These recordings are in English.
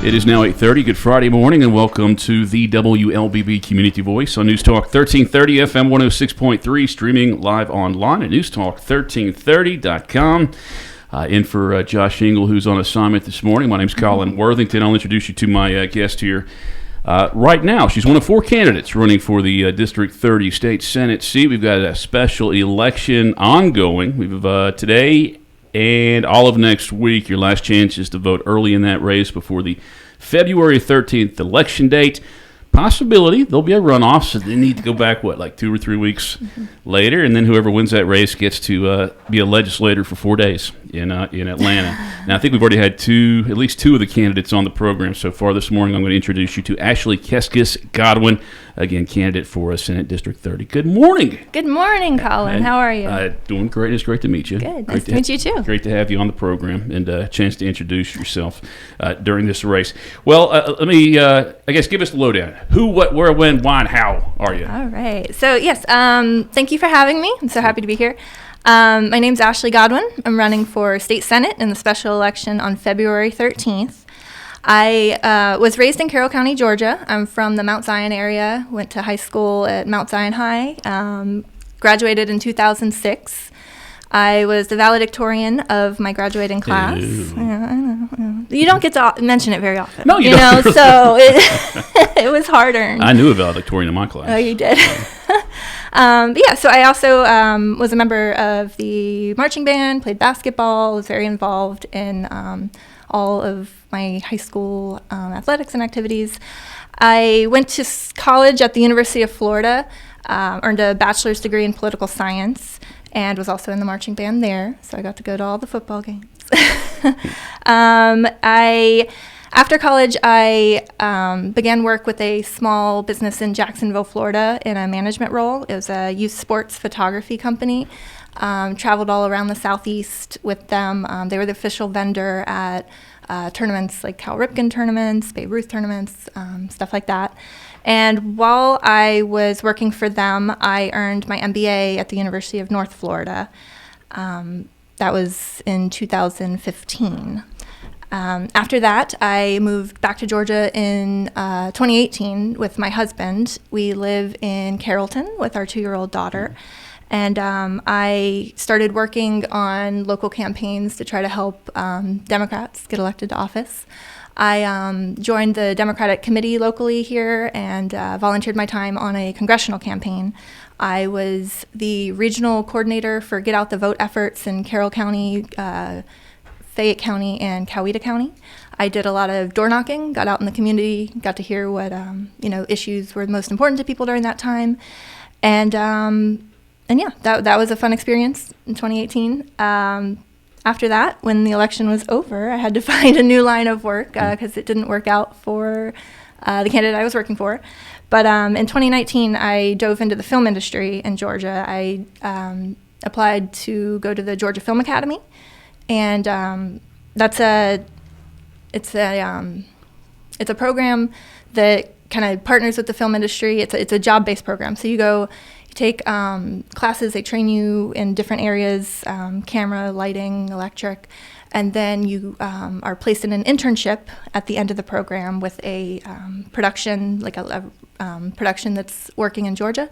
It is now 8:30. Good Friday morning, and welcome to the WLBB Community Voice on News Talk 1330 FM 106.3, streaming live online at newstalk1330.com. In for Josh Engel, who's on assignment this morning. My name's Colin Worthington. I'll introduce you to my guest here. Right now, she's one of four candidates running for the District 30 State Senate seat. We've got a special election ongoing. We've today and all of next week. Your last chance is to vote early in that race before the February 13th election date. Possibility there'll be a runoff, so they need to go back, like 2 or 3 weeks later, and then whoever wins that race gets to be a legislator for 4 days in Atlanta. Now, I think we've already had at least two of the candidates on the program so far this morning. I'm going to introduce you to Ashely Kecskes Godwin, again, candidate for Senate District 30. Good morning. Good morning, Colin. How are you? Doing great. It's great to meet you. Good. Nice to meet you, too. Great to have you on the program and a chance to introduce yourself during this race. Well, let me, I guess, give us the lowdown. Who, what, where, when, why, and how are you? All right. So, yes, thank you for having me. I'm so happy to be here. My name's Ashely Godwin. I'm running for State Senate in the special election on February 13th. I was raised in Carroll County, Georgia. I'm from the Mount Zion area, went to high school at Mount Zion High, graduated in 2006. I was the valedictorian of my graduating class. Yeah, I know. You don't get to mention it very often. No, you don't. So it was hard-earned. I knew a valedictorian in my class. Oh, you did? But yeah, so I also was a member of the marching band, played basketball, was very involved in all of my high school athletics and activities. I went to college at the University of Florida, earned a bachelor's degree in political science, and was also in the marching band there, so I got to go to all the football games. After college, I began work with a small business in Jacksonville, Florida, in a management role. It was a youth sports photography company. Traveled all around the Southeast with them. They were the official vendor at tournaments like Cal Ripken tournaments, Babe Ruth tournaments, stuff like that. And while I was working for them, I earned my MBA at the University of North Florida. That was in 2015. After that, I moved back to Georgia in 2018 with my husband. We live in Carrollton with our 2-year-old daughter. And I started working on local campaigns to try to help Democrats get elected to office. I joined the Democratic Committee locally here and volunteered my time on a congressional campaign. I was the regional coordinator for Get Out the Vote efforts in Carroll County, Fayette County, and Coweta County. I did a lot of door knocking, got out in the community, got to hear what issues were most important to people during that time. And yeah, that was a fun experience in 2018. After that, when the election was over, I had to find a new line of work because it didn't work out for the candidate I was working for. But in 2019, I dove into the film industry in Georgia. I applied to go to the Georgia Film Academy, and it's a program that kind of partners with the film industry. It's a job-based program. So you take classes, they train you in different areas, camera, lighting, electric, and then you are placed in an internship at the end of the program with a production, like a production that's working in Georgia.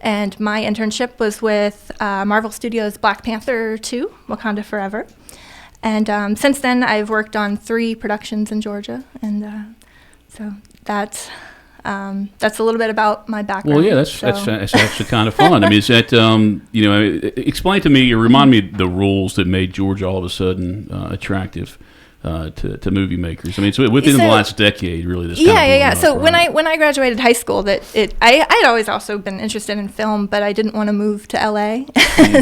And my internship was with Marvel Studios' Black Panther 2, Wakanda Forever. And since then, I've worked on 3 productions in Georgia, and so that's a little bit about my background. Well, yeah, that's actually kind of fun. I mean, is that explain to me or remind me the rules that made Georgia all of a sudden attractive to movie makers. I mean, so within the last decade, really, this. Yeah. So right? when I graduated high school, I had always also been interested in film, but I didn't want to move to LA,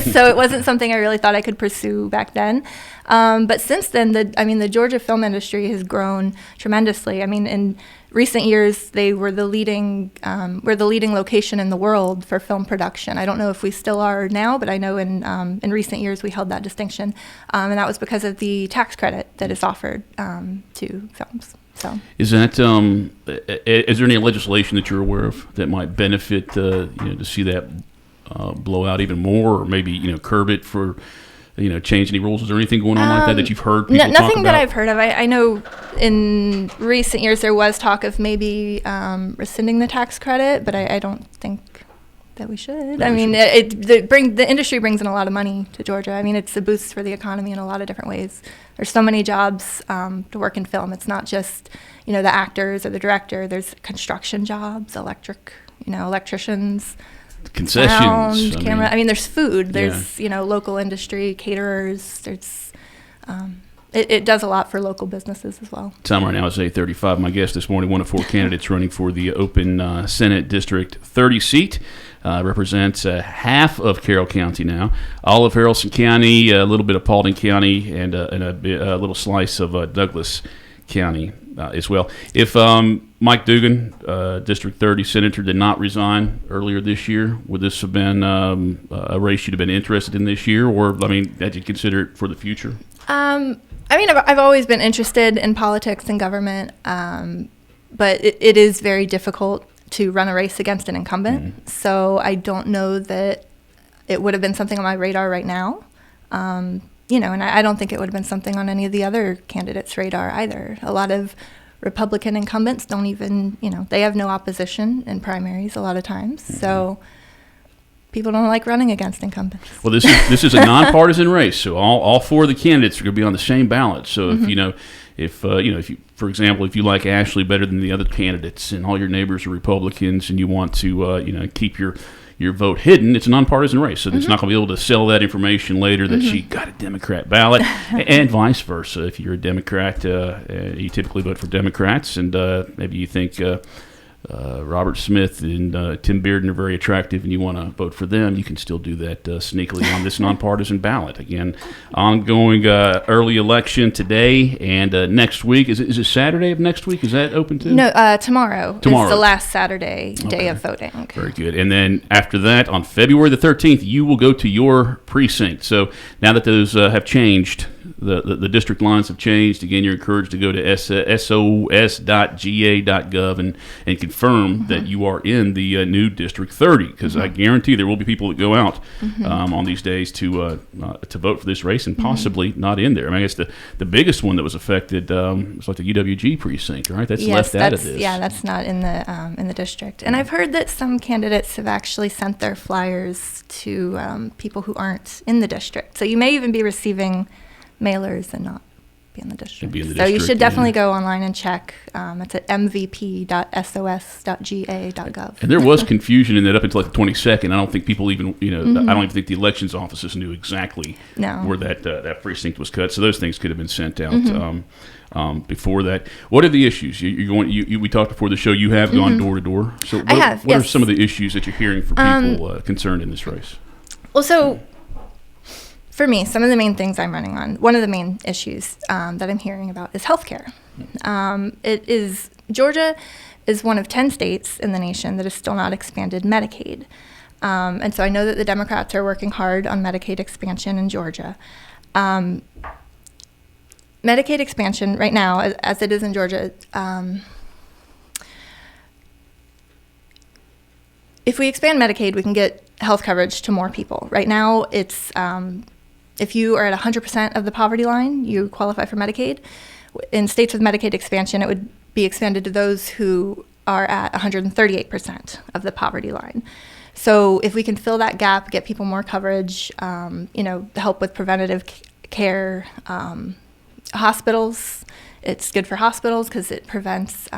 so it wasn't something I really thought I could pursue back then. But since then, the Georgia film industry has grown tremendously. I mean, in recent years, they were the leading location in the world for film production. I don't know if we still are now, but I know in recent years we held that distinction, and that was because of the tax credit that is offered to films. So, is that is there any legislation that you're aware of that might benefit to see that blow out even more, or maybe curb it for change any rules? Is there anything going on like that you've heard people talk about? Nothing that I've heard of. I know in recent years there was talk of maybe rescinding the tax credit, but I don't think that we should. The industry brings in a lot of money to Georgia. I mean, it's a boost for the economy in a lot of different ways. There's so many jobs to work in film. It's not just, the actors or the director. There's construction jobs, electricians, concessions, sound, camera. There's food. There's, local industry, caterers. There's, it does a lot for local businesses as well. Time right now is 8:35. My guest this morning, one of 4 candidates running for the open Senate District 30 seat. Represents half of Carroll County now, all of Haralson County, a little bit of Paulding County, and a little slice of Douglas County as well. If Mike Dugan, District 30 Senator, did not resign earlier this year, would this have been a race you'd have been interested in this year, or, had you consider it for the future? I've always been interested in politics and government, but it is very difficult to run a race against an incumbent. So I don't know that it would have been something on my radar right now. And I don't think it would have been something on any of the other candidates' radar either. A lot of Republican incumbents don't even, they have no opposition in primaries a lot of times. So people don't like running against incumbents. Well, this is a nonpartisan race, so all 4 of the candidates are going to be on the same ballot. So if you, for example, if you like Ashely better than the other candidates, and all your neighbors are Republicans, and you want to keep your vote hidden, it's a nonpartisan race. So it's not going to be able to sell that information later that she got a Democrat ballot, and vice versa. If you're a Democrat, you typically vote for Democrats, and maybe you think Robert Smith and Tim Bearden are very attractive and you want to vote for them, you can still do that sneakily on this nonpartisan ballot. Again, ongoing early election today and next week. Is it Saturday of next week? Is that open too? No, tomorrow is the last Saturday day of voting. Very good. And then after that, on February the 13th, you will go to your precinct. So now that those have changed, the district lines have changed. Again, you're encouraged to go to sos.ga.gov and confirm that you are in the new District 30, because I guarantee there will be people that go out on these days to vote for this race and possibly not in there. I guess the biggest one that was affected was like the UWG precinct, right? That's left out of this. Yeah, that's not in the district. And I've heard that some candidates have actually sent their flyers to people who aren't in the district. So you may even be receiving mailers and not be in the district. So you should definitely go online and check. It's at mvp.sos.ga.gov. And there was confusion in that up until like the 22nd. I don't think people even, I don't even think the elections offices knew exactly where that precinct was cut. So those things could have been sent out before that. What are the issues? We talked before the show. You have gone door to door. So what are some of the issues that you're hearing from people concerned in this race? Well, so for me, some of the main things I'm running on, one of the main issues that I'm hearing about is healthcare. Georgia is one of 10 states in the nation that has still not expanded Medicaid. And so I know that the Democrats are working hard on Medicaid expansion in Georgia. Medicaid expansion right now, as it is in Georgia, if we expand Medicaid, we can get health coverage to more people. Right now, it's if you are at 100% of the poverty line, you qualify for Medicaid. In states with Medicaid expansion, it would be expanded to those who are at 138% of the poverty line. So if we can fill that gap, get people more coverage, help with preventative care, hospitals, it's good for hospitals because it prevents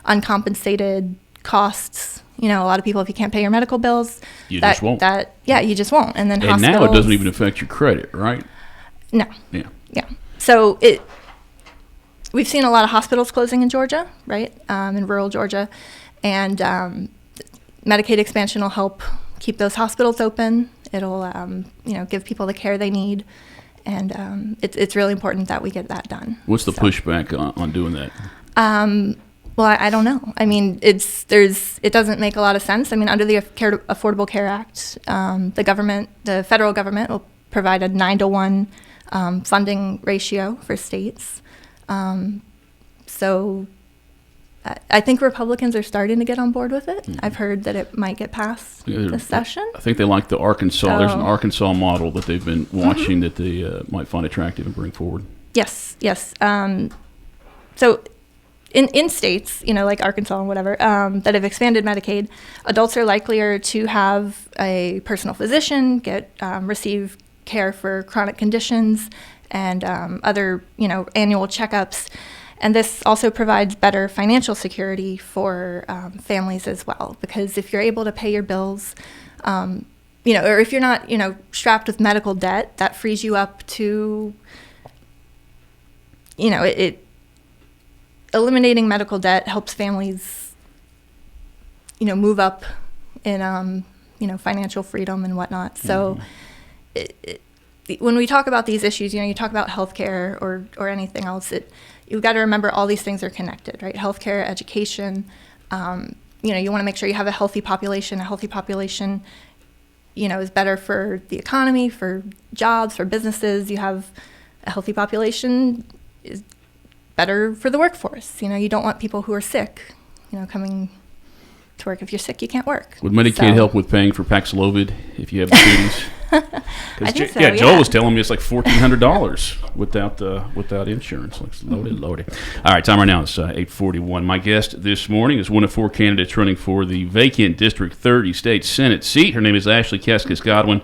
uncompensated costs. A lot of people, if you can't pay your medical bills, you just won't. You just won't. And then hospitals. And now it doesn't even affect your credit, right? No. Yeah. So we've seen a lot of hospitals closing in Georgia, right? In rural Georgia, and Medicaid expansion will help keep those hospitals open. It'll, give people the care they need, and it's really important that we get that done. What's the pushback on doing that? Well, I don't know. It doesn't make a lot of sense. Under the Affordable Care Act, the federal government will provide a 9-to-1 funding ratio for states. So I think Republicans are starting to get on board with it. I've heard that it might get passed this session. I think they like the Arkansas. There's an Arkansas model that they've been watching that they might find attractive and bring forward. Yes. So in states, like Arkansas and whatever, that have expanded Medicaid, adults are likelier to have a personal physician, receive care for chronic conditions and other, annual checkups. And this also provides better financial security for families as well, because if you're able to pay your bills, or if you're not, strapped with medical debt, that frees you up to, eliminating medical debt helps families, move up in, financial freedom and whatnot. So when we talk about these issues, you talk about healthcare or anything else, you've got to remember all these things are connected, right? Healthcare, education, you want to make sure you have a healthy population. A healthy population, is better for the economy, for jobs, for businesses. You have a healthy population is better for the workforce. You don't want people who are sick, coming to work. If you're sick, you can't work. Would Medicaid help with paying for Paxlovid if you have diabetes? I think so, Joel was telling me it's like $1,400 without insurance. Like loaded. All right, time right now is 8:41. My guest this morning is one of 4 candidates running for the vacant District 30 State Senate seat. Her name is Ashely Kecskes Godwin,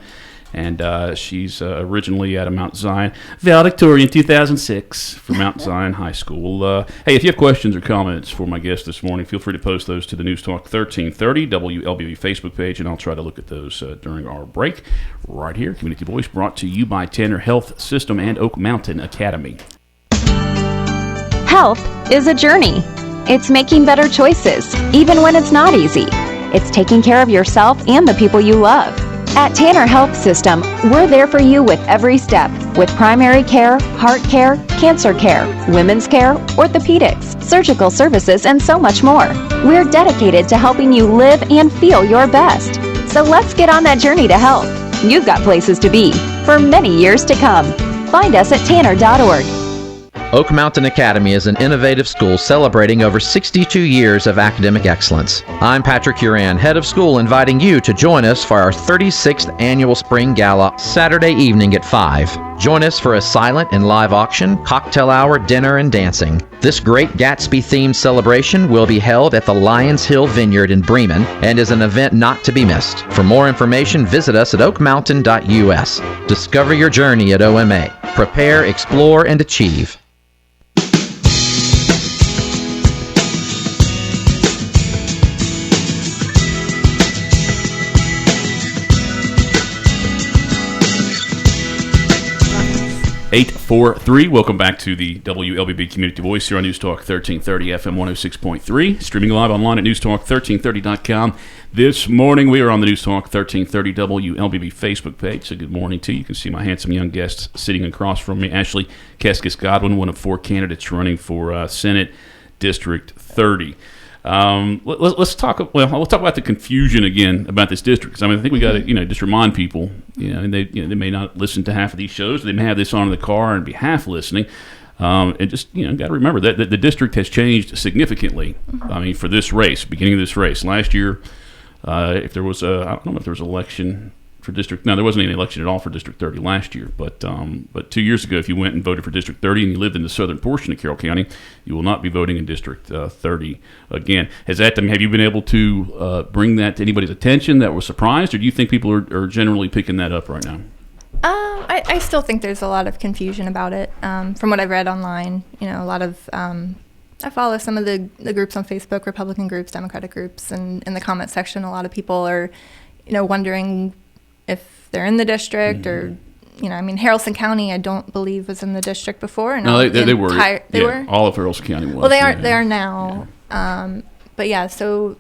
and she's originally out of Mount Zion, valedictorian 2006 from Mount Zion High School. Hey, if you have questions or comments for my guest this morning, feel free to post those to the News Talk 1330 WLBB Facebook page, and I'll try to look at those during our break. Right here, Community Voice, brought to you by Tanner Health System and Oak Mountain Academy. Health is a journey. It's making better choices, even when it's not easy. It's taking care of yourself and the people you love. At Tanner Health System, we're there for you with every step, with primary care, heart care, cancer care, women's care, orthopedics, surgical services, and so much more. We're dedicated to helping you live and feel your best. So let's get on that journey to health. You've got places to be for many years to come. Find us at tanner.org. Oak Mountain Academy is an innovative school celebrating over 62 years of academic excellence. I'm Patrick Huran, head of school, inviting you to join us for our 36th annual Spring Gala, Saturday evening at 5. Join us for a silent and live auction, cocktail hour, dinner, and dancing. This Great Gatsby-themed celebration will be held at the Lions Hill Vineyard in Bremen and is an event not to be missed. For more information, visit us at oakmountain.us. Discover your journey at OMA. Prepare, explore, and achieve. (843). Welcome back to the WLBB Community Voice here on News Talk 1330 FM 106.3, streaming live online at newstalk1330.com. This morning we are on the News Talk 1330 WLBB Facebook page, so good morning to you. You can see my handsome young guest sitting across from me, Ashely Kecskes Godwin, one of 4 candidates running for Senate District 30. Let's talk. Well, we'll talk about the confusion again about this district. Because I think we got to, just remind people. And they may not listen to half of these shows. They may have this on in the car and be half listening. And just got to remember that the district has changed significantly. I mean, for this race, beginning of this race last year, if there was I don't know if there was an election for district. No, there wasn't any election at all for District 30 last year. But 2 years ago, if you went and voted for District 30 and you lived in the southern portion of Carroll County, you will not be voting in District 30 again. Have you been able to bring that to anybody's attention that was surprised, or do you think people are generally picking that up right now? I still think there's a lot of confusion about it. From what I've read online, a lot of I follow some of the groups on Facebook, Republican groups, Democratic groups, and in the comment section, a lot of people are, wondering if they're in the district or, Haralson County, I don't believe was in the district before. No, they were. They were? All of Haralson County was. Well, they are now. Yeah. But yeah, so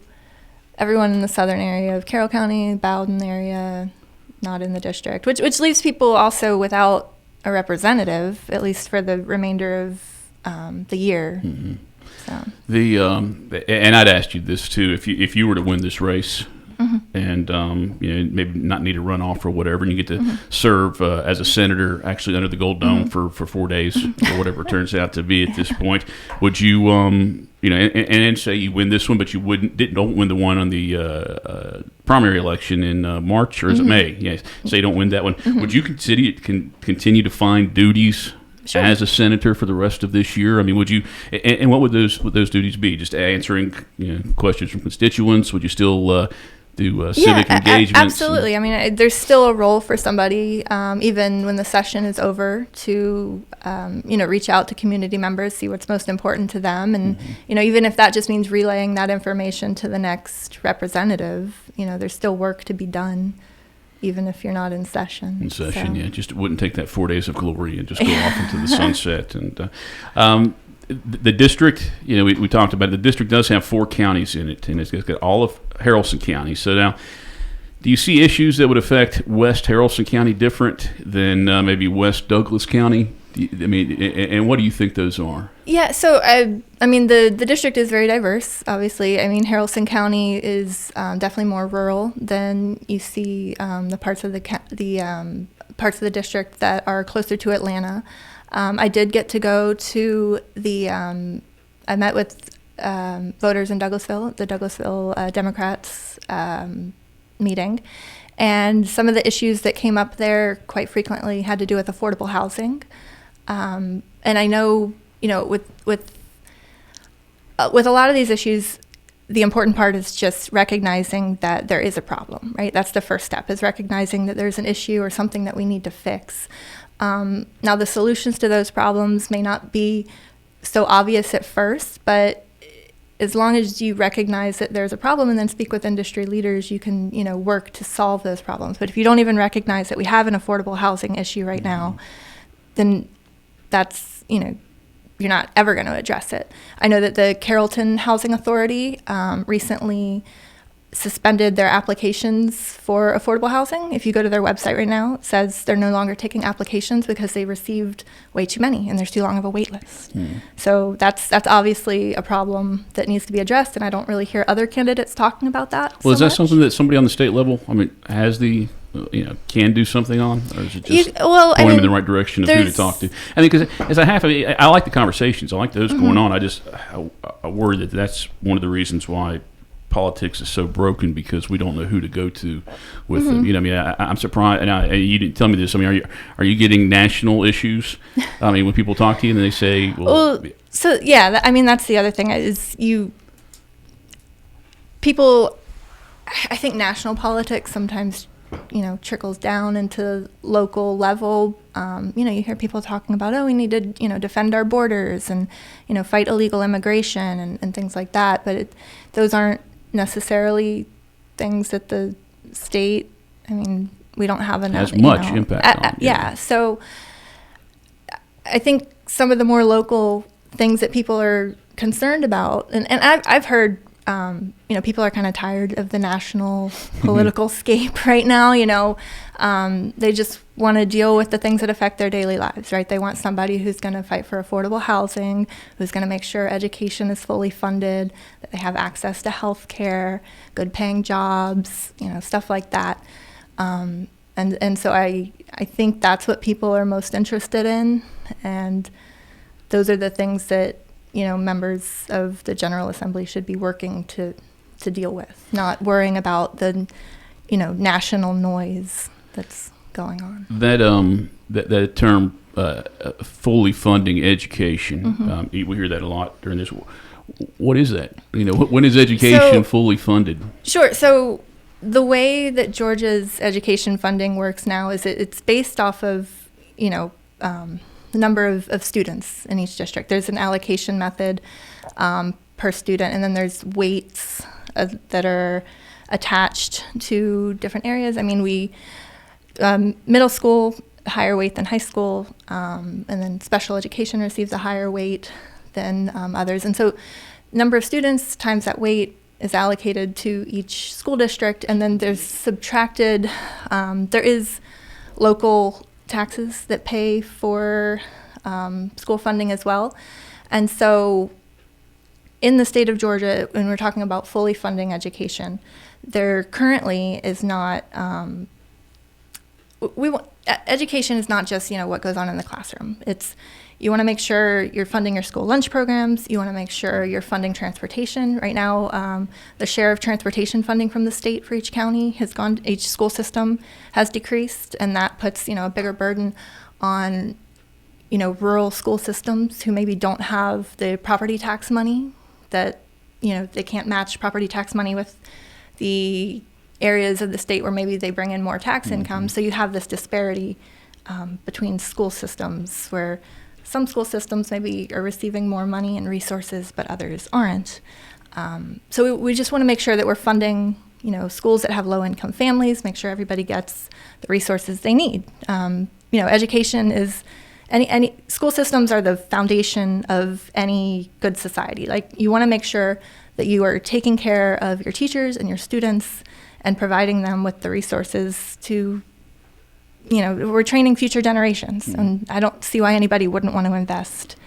everyone in the southern area of Carroll County, Bowden area, not in the district, which leaves people also without a representative, at least for the remainder of the year. Mm-hmm. So. And I'd asked you this too, if you were to win this race, and maybe not need a runoff or whatever, and you get to serve as a senator actually under the Gold Dome for 4 days or whatever it turns out to be at this point. Would you and say you win this one, but you don't win the one on the primary election in March, or is it May? Yes. Say you don't win that one. Would you continue to find duties as a senator for the rest of this year? I mean, would you? And what would those duties be? Just answering questions from constituents? Would you still do civic engagements? Absolutely. I mean, there's still a role for somebody, even when the session is over, to reach out to community members, see what's most important to them, and even if that just means relaying that information to the next representative, there's still work to be done, even if you're not in session. Yeah. Just wouldn't take that 4 days of glory and just go off into the sunset. And the district, we talked about it. The district does have 4 counties in it, and it's got all of Haralson County. So now, do you see issues that would affect West Haralson County different than maybe West Douglas County? And what do you think those are? Yeah, so the district is very diverse, obviously. I mean, Haralson County is definitely more rural than you see the parts of parts of the district that are closer to Atlanta. I did get to go to I met with voters in Douglasville, the Douglasville Democrats meeting, and some of the issues that came up there quite frequently had to do with affordable housing. And I know, with a lot of these issues, the important part is just recognizing that there is a problem, right? That's the first step, is recognizing that there's an issue or something that we need to fix. Now, the solutions to those problems may not be so obvious at first, but as long as you recognize that there's a problem and then speak with industry leaders, you can, work to solve those problems. But if you don't even recognize that we have an affordable housing issue right now, then that's, you're not ever going to address it. I know that the Carrollton Housing Authority recently suspended their applications for affordable housing. If you go to their website right now, it says they're no longer taking applications because they received way too many and there's too long of a wait list. So that's obviously a problem that needs to be addressed, and I don't really hear other candidates talking about that. Well, is that something that somebody on the state level, has can do something on, or is it just point them in the right direction of who to talk to? I mean, because I like the conversations. I like those going on. I worry that that's one of the reasons why politics is so broken, because we don't know who to go to with them. I'm surprised, and you didn't tell me this. I mean, are you getting national issues? I mean, when people talk to you and they say, so yeah, that's the other thing is people. I think national politics sometimes trickles down into local level. You hear people talking about, we need to, defend our borders and, fight illegal immigration and things like that. But those aren't necessarily things that the state, we don't have enough. Has much impact on. Yeah. So I think some of the more local things that people are concerned about, and I've heard, people are kind of tired of the national political scape right now. They just want to deal with the things that affect their daily lives, right? They want somebody who's going to fight for affordable housing, who's going to make sure education is fully funded, that they have access to health care, good paying jobs, stuff like that. And so I think that's what people are most interested in. And those are the things that, members of the General Assembly should be working to deal with, not worrying about the, national noise that's going on. That term, fully funding education, we hear that a lot during this. What is that? When is education fully funded? Sure. So the way that Georgia's education funding works now is it's based off of, the number of students in each district. There's an allocation method per student, and then there's weights that are attached to different areas. We middle school, higher weight than high school, and then special education receives a higher weight than others. And so number of students times that weight is allocated to each school district, and then there's subtracted, there is local taxes that pay for school funding as well. And so in the state of Georgia, when we're talking about fully funding education, there currently is not. Education is not just what goes on in the classroom. You want to make sure you're funding your school lunch programs. You want to make sure you're funding transportation. Right now, the share of transportation funding from the state for each county has gone. Each school system has decreased, and that puts a bigger burden on rural school systems who maybe don't have the property tax money that they can't match property tax money with the areas of the state where maybe they bring in more tax income. So you have this disparity between school systems where some school systems maybe are receiving more money and resources, but others aren't. So we just want to make sure that we're funding, schools that have low-income families, make sure everybody gets the resources they need. Education is, any school systems are the foundation of any good society. Like, you want to make sure that you are taking care of your teachers and your students and providing them with the resources to we're training future generations, and I don't see why anybody wouldn't want to invest.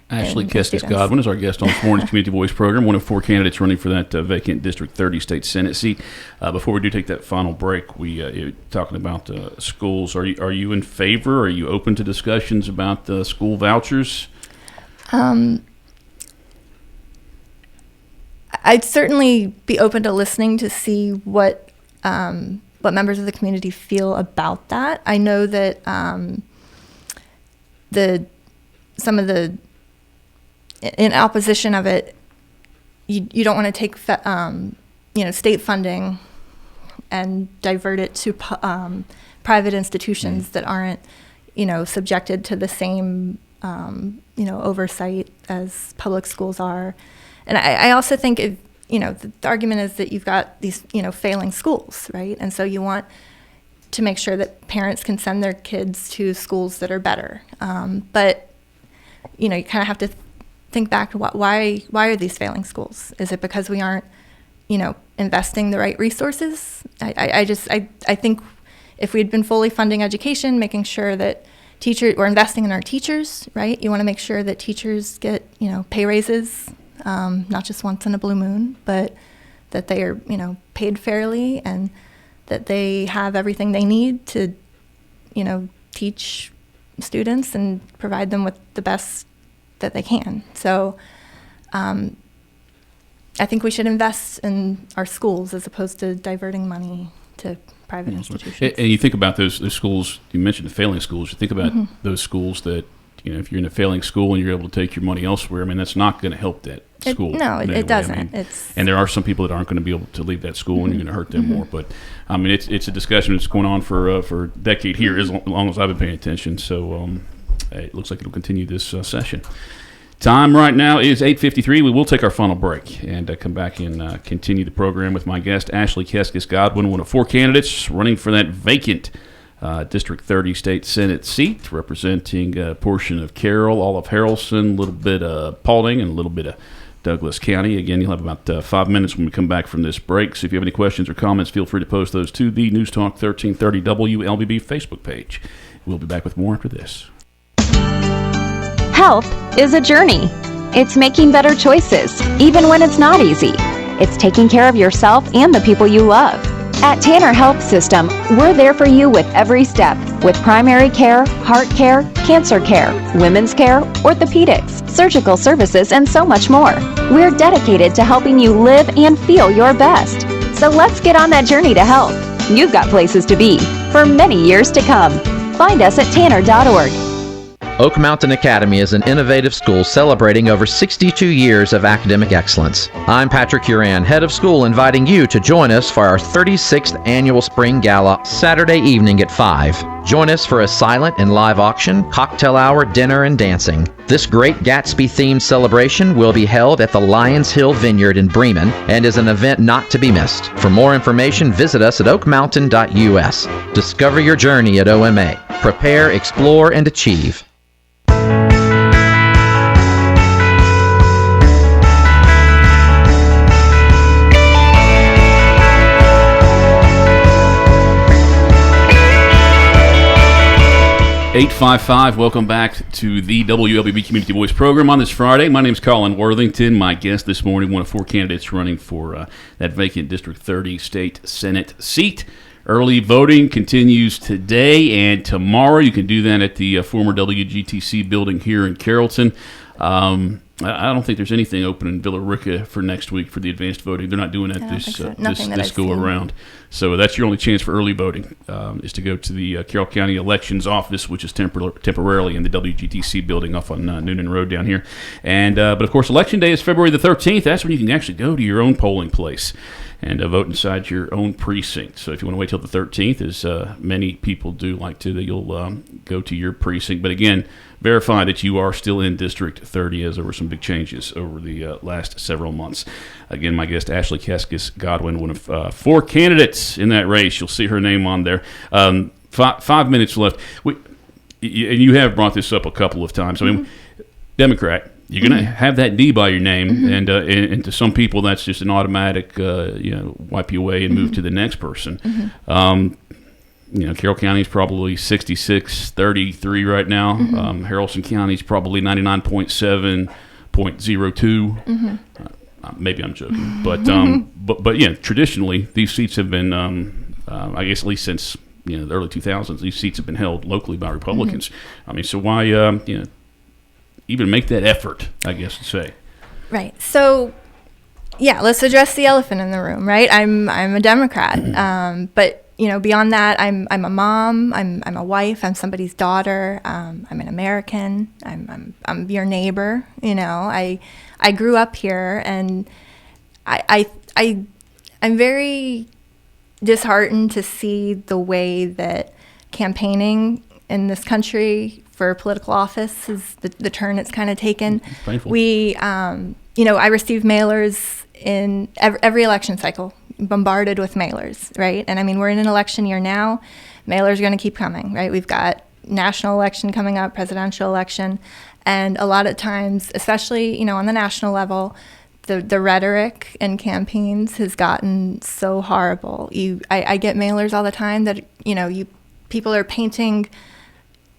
Ashely Kecskes Godwin is our guest on this morning's Community Voice program, one of 4 candidates running for that vacant District 30 State Senate seat. Before we do take that final break, you're talking about schools. Are you in favor? Are you open to discussions about school vouchers? I'd certainly be open to listening to see what members of the community feel about that. I know that some of the in opposition of it, you don't want to take state funding and divert it to private institutions that aren't subjected to the same oversight as public schools are. And I also think the argument is that you've got these, failing schools, right? And so you want to make sure that parents can send their kids to schools that are better. But, you kind of have to think back to why are these failing schools? Is it because we aren't, investing the right resources? I think if we'd been fully funding education, making sure that we're investing in our teachers, right? You want to make sure that teachers get, pay raises, not just once in a blue moon, but that they are, paid fairly and that they have everything they need to, teach students and provide them with the best that they can. So I think we should invest in our schools as opposed to diverting money to private institutions. And you think about those schools, you mentioned the failing schools, you think about those schools that, if you're in a failing school and you're able to take your money elsewhere, that's not going to help that school. It doesn't. And there are some people that aren't going to be able to leave that school, and you're going to hurt them more. But it's a discussion that's going on for a decade here, as long as I've been paying attention. So it looks like it'll continue this session. Time right now is 8:53. We will take our final break and come back and continue the program with my guest, Ashely Kecskes Godwin, one of 4 candidates running for that vacant District 30 State Senate seat, representing a portion of Carroll, all of Haralson, a little bit of Paulding, and a little bit of Douglas County. Again, you'll have about 5 minutes when we come back from this break. So if you have any questions or comments, feel free to post those to the News Talk 1330 WLBB Facebook page. We'll be back with more after this. Health is a journey. It's making better choices, even when it's not easy. It's taking care of yourself and the people you love. At Tanner Health System, we're there for you with every step, with primary care, heart care, cancer care, women's care, orthopedics, surgical services, and so much more. We're dedicated to helping you live and feel your best. So let's get on that journey to health. You've got places to be for many years to come. Find us at tanner.org. Oak Mountain Academy is an innovative school celebrating over 62 years of academic excellence. I'm Patrick Huran, head of school, inviting you to join us for our 36th annual Spring Gala, Saturday evening at 5. Join us for a silent and live auction, cocktail hour, dinner, and dancing. This Great Gatsby-themed celebration will be held at the Lions Hill Vineyard in Bremen and is an event not to be missed. For more information, visit us at oakmountain.us. Discover your journey at OMA. Prepare, explore, and achieve. 855, welcome back to the WLBB Community Voice program on this Friday. My name is Colin Worthington. My guest this morning, one of 4 candidates running for that vacant District 30 State Senate seat. Early voting continues today and tomorrow. You can do that at the former WGTC building here in Carrollton. I don't think there's anything open in Villa Rica for next week for the advanced voting. They're not doing that this go around. So that's your only chance for early voting is to go to the Carroll County Elections Office, which is temporarily in the WGTC building off on Noonan Road down here. And but of course, Election Day is February the 13th. That's when you can actually go to your own polling place and vote inside your own precinct. So if you want to wait till the 13th, as many people do like to, you'll go to your precinct. But again, verify that you are still in District 30, as there were some big changes over the last several months. Again, my guest, Ashely Kecskes Godwin, one of 4 candidates in that race. You'll see her name on there. 5 minutes left. And you have brought this up a couple of times. I mean, Democrat. You're going to have that D by your name, and to some people that's just an automatic, wipe you away and move to the next person. Carroll County is probably 66-33 right now. Haralson County is probably 99.7.02. Maybe I'm joking, but yeah, traditionally these seats have been, I guess at least since the early 2000s, these seats have been held locally by Republicans. I mean, so why even make that effort, I guess, to say. Right. So, yeah, let's address the elephant in the room, right? I'm a Democrat, but beyond that, I'm a mom, I'm a wife, I'm somebody's daughter, I'm an American, I'm your neighbor. I grew up here, and I'm very disheartened to see the way that campaigning in this country for political office is the turn it's kind of taken. Painful. I receive mailers in every election cycle, bombarded with mailers, right? And I mean, we're in an election year now. Mailers are going to keep coming, right? We've got national election coming up, presidential election, and a lot of times, especially on the national level, the rhetoric in campaigns has gotten so horrible. I get mailers all the time that people are painting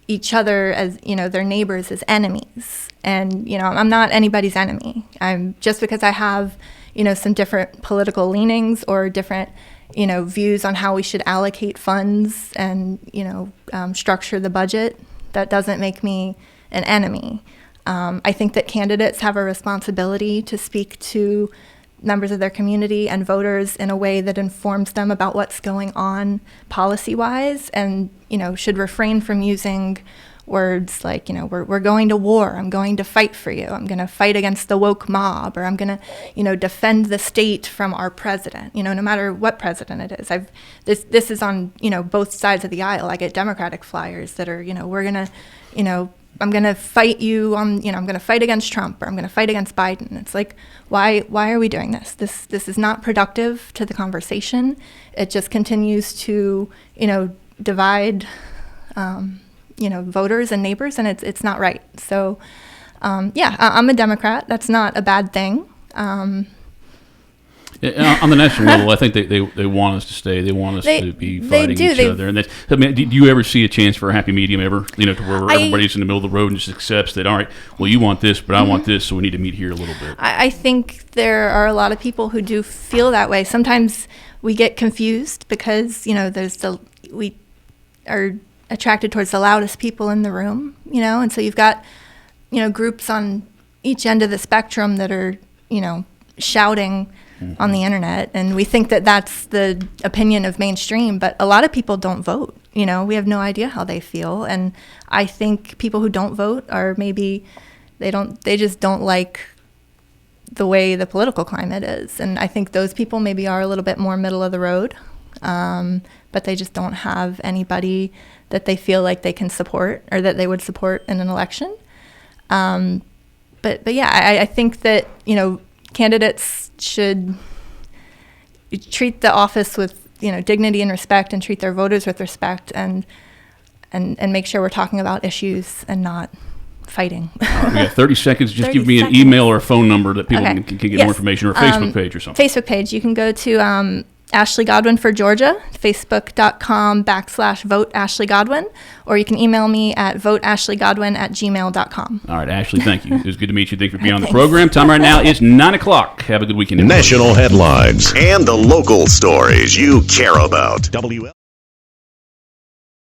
each other as their neighbors as enemies, and I'm not anybody's enemy. I'm just because I have some different political leanings or different views on how we should allocate funds and structure the budget, that doesn't make me an enemy. I think that candidates have a responsibility to speak to members of their community and voters in a way that informs them about what's going on policy-wise, and should refrain from using words like we're going to war, I'm going to fight for you, I'm going to fight against the woke mob, or I'm going to defend the state from our president. No matter what president it is. This is on both sides of the aisle. I get Democratic flyers that are we're going to I'm going to fight you on, I'm going to fight against Trump, or I'm going to fight against Biden. It's like, why are we doing this? This is not productive to the conversation. It just continues to, divide, voters and neighbors, and it's not right. So, I'm a Democrat. That's not a bad thing. On the national level, I think they want us to stay. They want us to be fighting each other. And do you ever see a chance for a happy medium ever? To where everybody's in the middle of the road and just accepts that, all right, well, you want this, but I want this, so we need to meet here a little bit. I think there are a lot of people who do feel that way. Sometimes we get confused because, we are attracted towards the loudest people in the room, and so you've got, groups on each end of the spectrum that are, shouting on the internet, and we think that that's the opinion of mainstream, but a lot of people don't vote. We have no idea how they feel, and I think people who don't vote are maybe they just don't like the way the political climate is, and I think those people maybe are a little bit more middle of the road, but they just don't have anybody that they feel like they can support or that they would support in an election. But yeah, I think that candidates should treat the office with dignity and respect, and treat their voters with respect, and make sure we're talking about issues and not fighting. We got 30 seconds. Just give me an email or a phone number that people can get more information, or a Facebook page or something. Facebook page. You can go to Ashely Godwin for Georgia, facebook.com/vote Ashely Godwin, or you can email me at voteashleygodwin@gmail.com. All right, Ashley, thank you. It was good to meet you. Thank you for being on the program. Time right now is 9 o'clock. Have a good weekend. National headlines and the local stories you care about.